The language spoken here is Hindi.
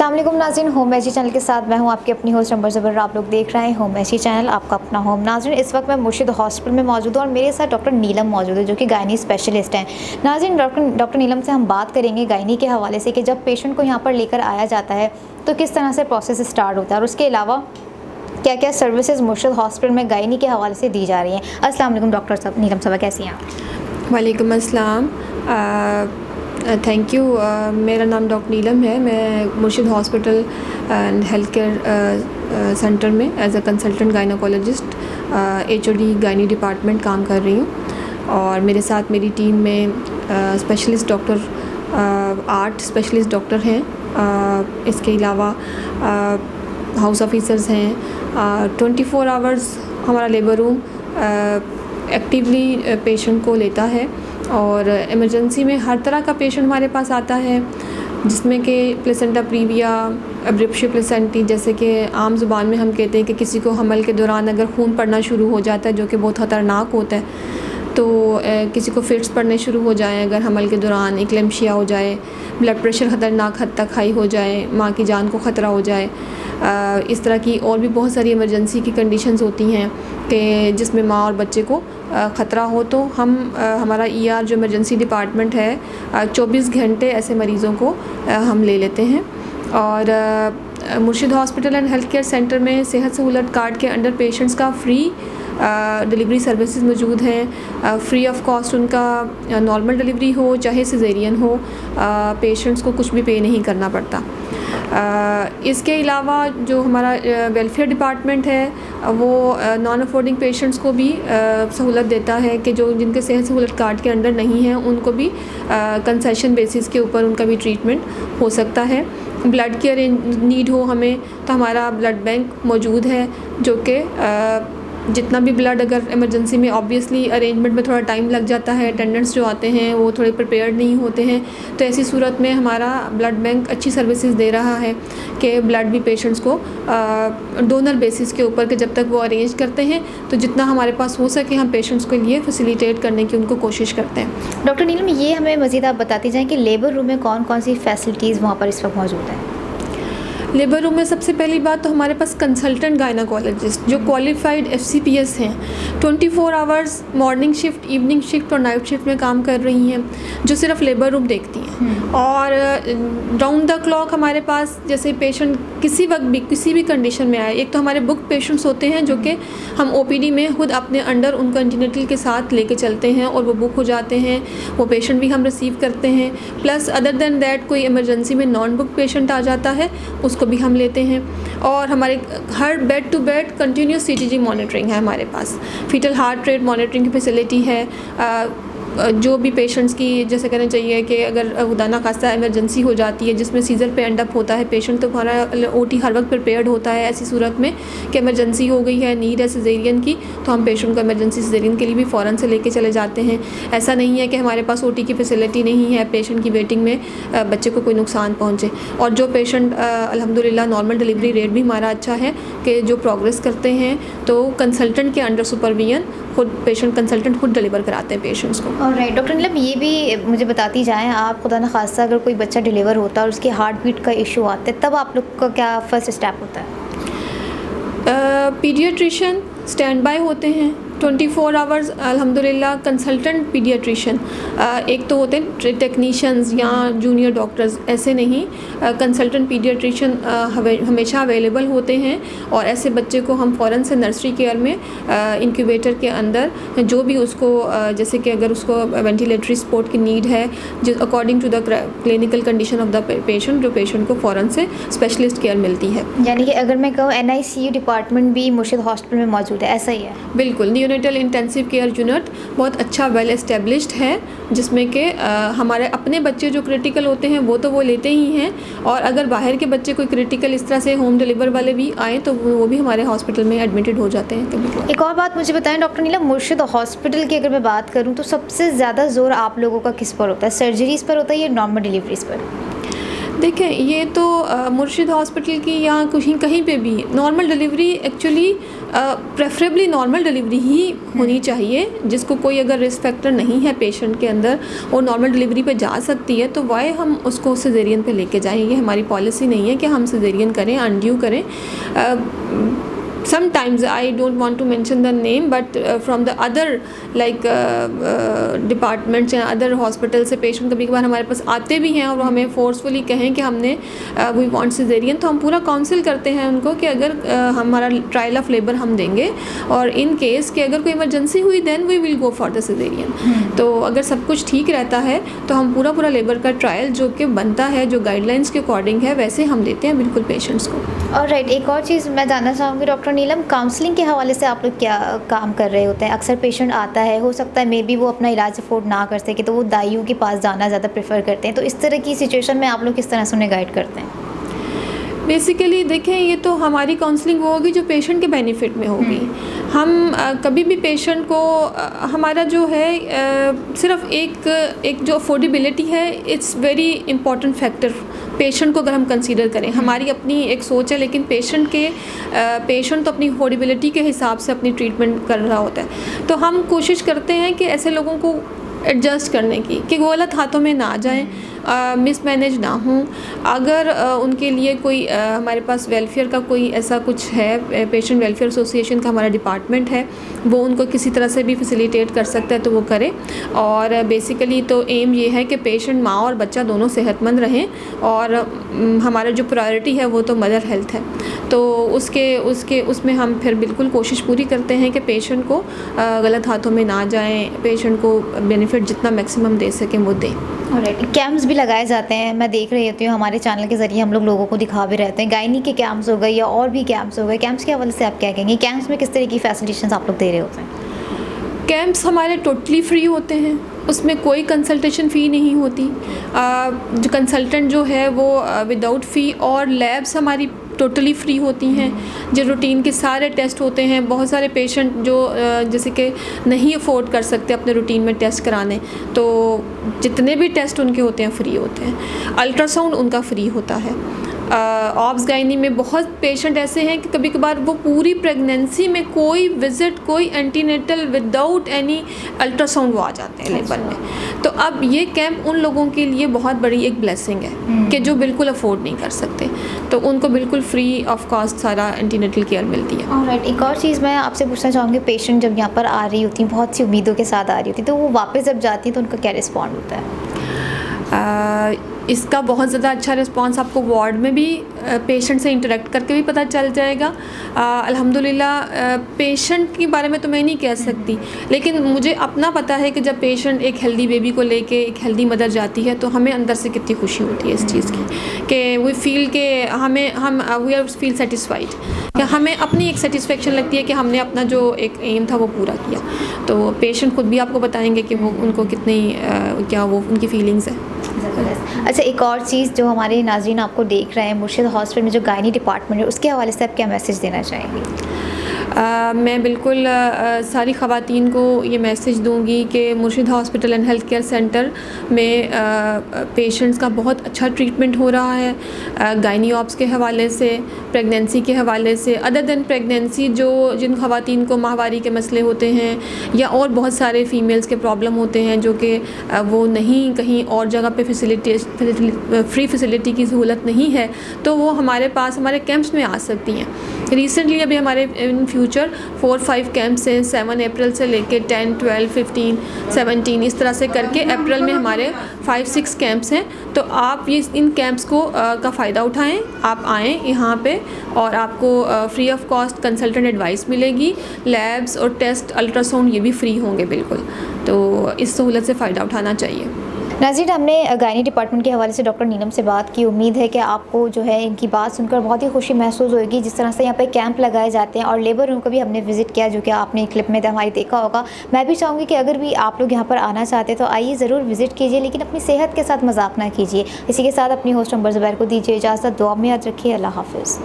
अस्सलाम वालेकुम नाज़रीन, होम मैची चैनल के साथ मैं हूं आपकी अपनी होस्ट नंबर ज़बर। आप लोग देख रहे हैं होम मैची चैनल, आपका अपना होम। नाज़रीन, इस वक्त मैं मुर्शिद हॉस्पिटल में मौजूद हूं और मेरे साथ डॉक्टर नीलम मौजूद है जो कि गायनी स्पेशलिस्ट हैं। नाज़रीन, डॉक्टर नीलम से हम बात करेंगे गायनी के हवाले से कि जब पेशेंट को यहाँ पर लेकर आया जाता है तो किस तरह से प्रोसेस स्टार्ट होता है और उसके अलावा क्या क्या सर्विसेज मुर्शिद हॉस्पिटल में गायनी के हवाले से दी जा रही हैं। अस्सलाम वालेकुम डॉक्टर साहब, नीलम साहब कैसी हैं आप? वालेकुम अस्सलाम, थैंक यू। मेरा नाम डॉक्टर नीलम है। मैं Murshid hospital and health care centre में as a consultant gynaecologist HOD gynae department काम कर रही हूँ और मेरे साथ मेरी टीम में स्पेशलिस्ट डॉक्टर 8 स्पेशलिस्ट डॉक्टर हैं। इसके अलावा हाउस ऑफिसर्स हैं। 24 आवर्स हमारा लेबर रूम एक्टिवली पेशेंट को लेता है और इमरजेंसी में हर तरह का पेशेंट हमारे पास आता है, जिसमें कि प्लेसेंटा प्रीविया, एब्रिप्शिया प्लेसेंटी, जैसे कि आम ज़ुबान में हम कहते हैं कि किसी को हमल के दौरान अगर खून पड़ना शुरू हो जाता है जो कि बहुत ख़तरनाक होता है, तो किसी को फिट्स पड़ने शुरू हो जाएं अगर हमल के दौरान, इक्लेम्शिया हो जाए, ब्लड प्रेशर ख़तरनाक हद तक हाई हो जाए, माँ की जान को ख़तरा हो जाए, इस तरह की और भी बहुत सारी इमरजेंसी की कंडीशंस होती हैं कि जिसमें माँ और बच्चे को ख़तरा हो, तो हम हमारा ER जो इमरजेंसी डिपार्टमेंट है 24 घंटे ऐसे मरीज़ों को हम ले लेते हैं। और मुर्शिद hospital and health care centre में सेहत सहूलत कार्ड के अंडर पेशेंट्स का फ्री डिलीवरी सर्विसेज मौजूद हैं। फ्री ऑफ कॉस्ट उनका नॉर्मल डिलीवरी हो चाहे सिजेरियन हो, पेशेंट्स को कुछ भी पे नहीं करना पड़ता। इसके अलावा जो हमारा वेलफेयर डिपार्टमेंट है वो नॉन अफोर्डिंग पेशेंट्स को भी सहूलत देता है कि जो जिनके सेहत सहूलत कार्ड के अंडर नहीं हैं उनको भी कंसेशन बेसिस के ऊपर उनका भी ट्रीटमेंट हो सकता है। ब्लड की नीड हो हमें तो हमारा ब्लड बैंक मौजूद है, जो कि जितना भी ब्लड अगर इमरजेंसी में ऑब्वियसली अरेंजमेंट में थोड़ा टाइम लग जाता है, अटेंडेंट्स जो आते हैं वो थोड़े प्रिपेयर्ड नहीं होते हैं, तो ऐसी सूरत में हमारा ब्लड बैंक अच्छी सर्विसेज दे रहा है कि ब्लड भी पेशेंट्स को डोनर बेसिस के ऊपर, कि जब तक वो अरेंज करते हैं तो जितना हमारे पास हो सके हम पेशेंट्स के लिए फैसिलिटेट करने की उनको कोशिश करते हैं। डॉक्टर नीलम, ये हमें मज़ीद आप बताती जाएँ कि लेबर रूम में कौन कौन सी फैसिलिटीज़ वहाँ पर इस वक्त मौजूद है? लेबर रूम में सबसे पहली बात तो हमारे पास कंसल्टेंट गायनोकोलॉजिस्ट जो क्वालिफाइड FCPS हैं, 24 hours morning shift, evening shift और नाइट शिफ्ट में काम कर रही हैं, जो सिर्फ लेबर रूम देखती हैं। और राउंड द क्लॉक हमारे पास जैसे पेशेंट किसी वक्त भी किसी भी कंडीशन में आए, एक तो हमारे बुक पेशेंट्स होते हैं जो कि हम OPD में खुद अपने अंडर उनको एंटीनेटल के साथ लेके चलते हैं और वो बुक हो जाते हैं, वो पेशेंट भी हम रिसीव करते हैं। प्लस अदर देन दैट कोई इमरजेंसी में नॉन बुक पेशेंट आ जाता है उसको भी हम लेते हैं। और हमारे हर bed to bed continuous CTG monitoring है हमारे पास, फीटल हार्ट रेट मॉनिटरिंग की फैसिलिटी है। जो भी पेशेंट्स की जैसे कहना चाहिए कि अगर खुदा ना खास्ता इमरजेंसी हो जाती है जिसमें सीज़र पे एंड अप होता है पेशेंट, तो हमारा OT हर वक्त प्रिपेयर्ड होता है ऐसी सूरत में कि इमरजेंसी हो गई है, नीड है सिजेरियन की, तो हम पेशेंट को इमरजेंसी सिजेरियन के लिए भी फ़ौरन से लेके चले जाते हैं। ऐसा नहीं है कि हमारे पास OT की फैसिलिटी नहीं है, पेशेंट की वेटिंग में बच्चे को कोई नुकसान पहुँचे। और जो पेशेंट अल्हम्दुलिल्लाह नॉर्मल डिलीवरी रेट भी हमारा अच्छा है कि जो प्रोग्रेस करते हैं तो कंसल्टेंट के अंडर सुपरविजन खुद पेशेंट कंसल्टेंट खुद डिलीवर कराते हैं पेशेंट्स को। और राइट डॉक्टर नीलम, ये भी मुझे बताती जाएं आप, खुदा न खास्ता अगर कोई बच्चा डिलीवर होता है और उसकी हार्ट बीट का इशू आता है, तब आप लोग का क्या फर्स्ट स्टेप होता है? पीडियाट्रिशियन स्टैंड बाय होते हैं 24 आवर्स अल्हम्दुलिल्लाह। कंसल्टेंट पीडियाट्रिशियन एक तो होते हैं टेक्नीशियंस या जूनियर डॉक्टर्स, ऐसे नहीं, कंसल्टेंट पीडियाट्रिशियन हमेशा अवेलेबल होते हैं और ऐसे बच्चे को हम फ़ौरन से नर्सरी केयर में इंक्यूबेटर के अंदर जो भी उसको जैसे कि अगर उसको वेंटिलेटरी सपोर्ट की नीड है जो according to the clinical condition of the patient, जो पेशेंट को फ़ौरन से स्पेशलिस्ट केयर मिलती है। यानी कि अगर मैं कहूँ NICU डिपार्टमेंट भी मुर्शिद हॉस्पिटल में मौजूद है, ऐसा ही है? बिल्कुल, न्यूनेटल इंटेंसिव केयर यूनिट बहुत अच्छा वेल एस्टेब्लिश्ड है, जिसमें कि हमारे अपने बच्चे जो क्रिटिकल होते हैं वो तो वो लेते ही हैं, और अगर बाहर के बच्चे कोई क्रिटिकल इस तरह से होम डिलीवर वाले भी आए तो वो भी हमारे हॉस्पिटल में एडमिटेड हो जाते हैं कभी। एक और बात मुझे बताएं डॉक्टर नीलम, मुर्शिद हॉस्पिटल की अगर मैं बात करूं तो सबसे ज़्यादा जोर आप लोगों का किस पर होता है? सर्जरीज़ पर होता है या नॉर्मल डिलीवरीज़ पर? देखें, ये तो मुर्शिद हॉस्पिटल की या कहीं पे भी normal delivery actually preferably normal delivery ही होनी चाहिए। जिसको कोई अगर रिस्क फैक्टर नहीं है पेशेंट के अंदर और नॉर्मल डिलीवरी पे जा सकती है तो वाई हम उसको सिजेरियन पे लेके जाएंगे। हमारी पॉलिसी नहीं है कि हम सिजेरियन करें, अनड्यू करें। Sometimes I don't want to mention the name, but from the other like departments या other hospitals से पेशेंट कभी कभार हमारे पास आते भी हैं और वो हमें फोर्सफुली कहें कि हमने वी वांट सिजेरियन, तो हम पूरा काउंसिल करते हैं उनको कि अगर हमारा ट्रायल ऑफ लेबर हम देंगे और इन केस कि अगर कोई इमरजेंसी हुई then we will go for the caesarean. तो अगर सब कुछ ठीक रहता है तो हम पूरा लेबर का ट्रायल जो कि बनता है, जो गाइडलाइंस के अकॉर्डिंग है, वैसे हम देते हैं बिल्कुल पेशेंट्स को। और राइट, एक और चीज़ मैं जानना चाहूँगी डॉक्टर नीलम, काउंसलिंग के हवाले से आप लोग क्या काम कर रहे होते हैं? अक्सर पेशेंट आता है, हो सकता है मे बी वो अपना इलाज अफोर्ड ना कर सके तो वो दाइयों के पास जाना ज़्यादा प्रेफर करते हैं, तो इस तरह की सिचुएशन में आप लोग किस तरह से उन्हें गाइड करते हैं? बेसिकली देखें, ये तो हमारी काउंसलिंग वो होगी जो पेशेंट के बेनिफिट में होगी। हम कभी भी पेशेंट को हमारा जो है सिर्फ एक जो अफोर्डेबिलिटी है, it's very important factor patient को अगर हम कंसीडर करें। हमारी अपनी एक सोच है लेकिन पेशेंट तो अपनी अफोर्डेबिलिटी के हिसाब से अपनी ट्रीटमेंट कर रहा होता है। तो हम कोशिश करते हैं कि ऐसे लोगों को एडजस्ट करने की कि वो गलत हाथों में ना जाएं, मिसमैनेज ना हों। अगर उनके लिए कोई हमारे पास वेलफेयर का कोई ऐसा कुछ है, पेशेंट वेलफेयर एसोसिएशन का हमारा डिपार्टमेंट है, वो उनको किसी तरह से भी फैसिलिटेट कर सकता है तो वो करे। और बेसिकली तो एम ये है कि पेशेंट, माँ और बच्चा दोनों सेहतमंद रहें और हमारा जो प्रायोरिटी है वो तो मदर हेल्थ है। तो उसमें हम फिर बिल्कुल कोशिश पूरी करते हैं कि पेशेंट को गलत हाथों में ना जाएं, पेशेंट को बेनिफिट जितना मैक्सिमम दे सकें वो दें। ऑलराइट, कैंप्स भी लगाए जाते हैं, मैं देख रही होती हूँ हमारे चैनल के ज़रिए हम लोगों को दिखा भी रहते हैं। गायनी के कैंप्स हो गए या और भी कैंप्स हो गए, कैंप्स के हवाले से आप क्या कहेंगे? कैंप्स में किस तरह की फैसिलिटेशन आप लोग दे रहे होते हैं? कैंप्स हमारे टोटली फ्री होते हैं, उसमें कोई कंसल्टेशन फ़ी नहीं होती। जो कंसल्टेंट जो है वो विदाउट फ़ी, और लैब्स हमारी टोटली फ्री होती हैं। जो रूटीन के सारे टेस्ट होते हैं, बहुत सारे पेशेंट जो जैसे कि नहीं अफोर्ड कर सकते अपने रूटीन में टेस्ट कराने, तो जितने भी टेस्ट उनके होते हैं फ्री होते हैं। अल्ट्रासाउंड उनका फ्री होता है। ऑब्स गायनी में बहुत पेशेंट ऐसे हैं कि कभी कभार वो पूरी प्रेगनेंसी में कोई विज़िट, कोई एंटीनेटल विदाउट एनी अल्ट्रासाउंड वो आ जाते हैं लेबर में। तो अब ये कैंप उन लोगों के लिए बहुत बड़ी एक ब्लेसिंग है कि जो बिल्कुल अफोर्ड नहीं कर सकते, तो उनको बिल्कुल फ्री ऑफ कॉस्ट सारा एंटीनेटल केयर मिलती है। ऑलराइट, एक और चीज़ मैं आपसे पूछना चाहूँगी, पेशेंट जब यहाँ पर आ रही होती हैं बहुत सी उम्मीदों के साथ आ रही होती, तो वो वापस जब जाती हैं तो उनका क्या रिस्पॉन्ड होता है? इसका बहुत ज़्यादा अच्छा रिस्पांस आपको वार्ड में भी पेशेंट से इंटरेक्ट करके भी पता चल जाएगा। अल्हम्दुलिल्लाह पेशेंट के बारे में तो मैं नहीं कह सकती, लेकिन मुझे अपना पता है कि जब पेशेंट एक हेल्दी बेबी को लेके एक हेल्दी मदर जाती है तो हमें अंदर से कितनी खुशी होती है इस चीज़ की कि वी फील के वी आर फील सेटिस्फाइड, कि हमें अपनी एक सेटिस्फेक्शन लगती है कि हमने अपना जो एक एम था वो पूरा किया। तो पेशेंट खुद भी आपको बताएंगे कि वो उनको कितनी क्या वो उनकी फीलिंग्स है। अच्छा, एक और चीज़ जो हमारे नाज़रीन आपको देख रहे हैं, मुर्शिद हॉस्पिटल में जो गायनी डिपार्टमेंट है उसके हवाले से आप क्या मैसेज देना चाहेंगे? मैं बिल्कुल सारी ख़वातीन को ये मैसेज दूंगी कि मुर्शिद hospital and health care centre में पेशेंट्स का बहुत अच्छा ट्रीटमेंट हो रहा है। गायनी ऑप्स के हवाले से, प्रेगनेंसी के हवाले से, अदर देन प्रेगनेंसी जिन ख़वातीन को माहवारी के मसले होते हैं या और बहुत सारे फ़ीमेल्स के प्रॉब्लम होते हैं जो कि वो नहीं कहीं और जगह पे फ्री फैसिलिटी की सहूलत नहीं है, तो वो हमारे पास हमारे कैंप्स में आ सकती हैं। रिसेंटली अभी हमारे इन फ्यूचर 4-5 कैंप्स हैं, 7 अप्रैल से लेके 10, 12, 15, 17 इस तरह से करके अप्रैल में हमारे 5-6 कैंप्स हैं। तो आप ये इन कैंप्स को का फ़ायदा उठाएं, आप आएँ यहाँ पे और आपको free of cost consultant advice मिलेगी। लैब्स और टेस्ट, अल्ट्रासाउंड ये भी फ्री होंगे बिल्कुल, तो इस सहूलत से फ़ायदा उठाना चाहिए। नाज़रीन, हमने गायनी डिपार्टमेंट के हवाले से डॉक्टर नीलम से बात की। उम्मीद है कि आपको जो है इनकी बात सुनकर बहुत ही खुशी महसूस होगी। जिस तरह से यहाँ पे कैंप लगाए जाते हैं और लेबर रूम को भी हमने विज़िट किया, जो कि आपने क्लिप में हमारी देखा होगा। मैं भी चाहूँगी कि अगर भी आप लोग यहाँ पर आना चाहते हैं तो आइए ज़रूर विज़िट कीजिए, लेकिन अपनी सेहत के साथ मजाक ना कीजिए। इसी के साथ अपनी होस्ट नंबर ज़ुबैर को दीजिए इजाज़त। दुआ में याद रखिए। अल्लाह हाफ़िज़।